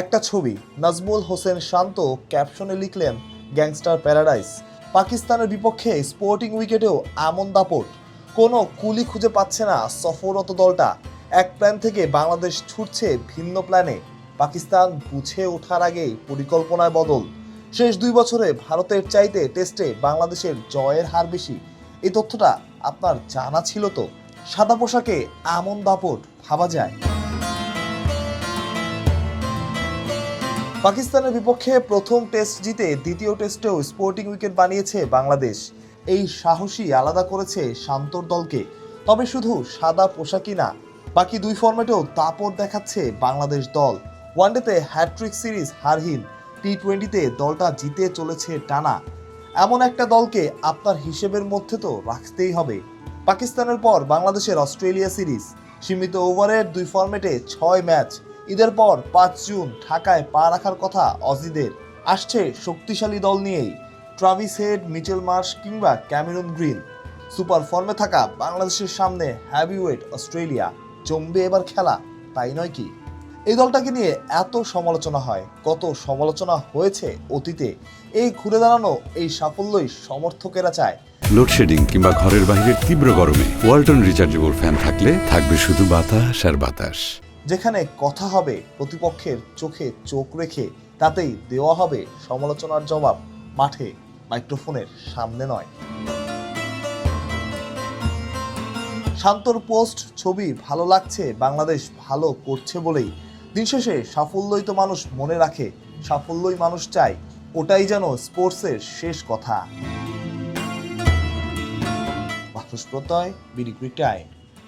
একটা ছবি, নাজমুল হোসেন শান্ত ক্যাপশনে লিখলেন গ্যাংস্টার প্যারাডাইস। পাকিস্তানের বিপক্ষে স্পোর্টিং উইকেটেও এমন দাপট, কোনো কুলি খুঁজে পাচ্ছে না সফররত দলটা। এক প্ল্যান থেকে বাংলাদেশ ছুটছে ভিন্ন প্ল্যানে। পাকিস্তান বুঝে ওঠার আগেই পরিকল্পনায় বদল। শেষ 2 বছরে ভারতের চাইতে টেস্টে বাংলাদেশের জয়ের হার বেশি। এই তথ্যটা আপনার জানা ছিল তো? সাদা পোশাকে এমন দাপট ভাবা যায়? পাকিস্তানের বিপক্ষে প্রথম টেস্ট জিতে দ্বিতীয় টেস্টেও স্পোর্টিং উইকেট বানিয়েছে বাংলাদেশ। এই সাহসী আলাদা করেছে শান্তর দলকে। তবে শুধু সাদা পোশাকই না, বাকি 2 ফরম্যাটেও দাপট দেখাচ্ছে বাংলাদেশ দল। ওয়ানডেতে হ্যাট্রিক সিরিজ হারহীন, টি-20তে দলটা জিতে চলেছে টানা। এমন একটা দলকে আপনার হিসেবের মধ্যে তো রাখতেই হবে। পাকিস্তানের পর বাংলাদেশের অস্ট্রেলিয়া সিরিজ, সীমিত ওভারের 2 ফরম্যাটে 6 ম্যাচ। ঈদের পর 5 জুন ঢাকায় পা রাখার কথা অজিদের। আসছে শক্তিশালী দল নিয়েই, ট্রাভিস হেড, মিচেল মার্শ কিংবা ক্যামেরন গ্রিন। সুপার ফর্মে থাকা বাংলাদেশের সামনে হ্যাভিওয়েট অস্ট্রেলিয়া। জমবে এবার খেলা, তাই নয় কি? এই দলটাকে নিয়ে এত সমালোচনা হয়, কত সমালোচনা হয়েছে অতীতে। এই ঘুরে দাঁড়ানো এই সাফল্যই সমর্থকেরা চায়। লোডশেডিং কিংবা ঘরের বাইরের তীব্র গরমে ওয়ালটন রিচার্জেবল ফ্যান থাকলে থাকবে শুধু বাতাস আর বাতাস। যেখানে কথা হবে প্রতিপক্ষের চোখে চোখ রেখে, তাতেই দেওয়া হবে সমালোচনার জবাব, মাঠে মাইক্রোফোনের সামনে নয়। শান্তর পোস্ট, ছবি ভালো লাগছে, বাংলাদেশ ভালো করছে বলেই। দিন শেষে সাফল্যই তো মানুষ মনে রাখে, সাফল্যই মানুষ চায়। ওটাই যেন স্পোর্টসের শেষ কথা। মানুষ প্রত্যয়, বিডি ক্রিক টাইম।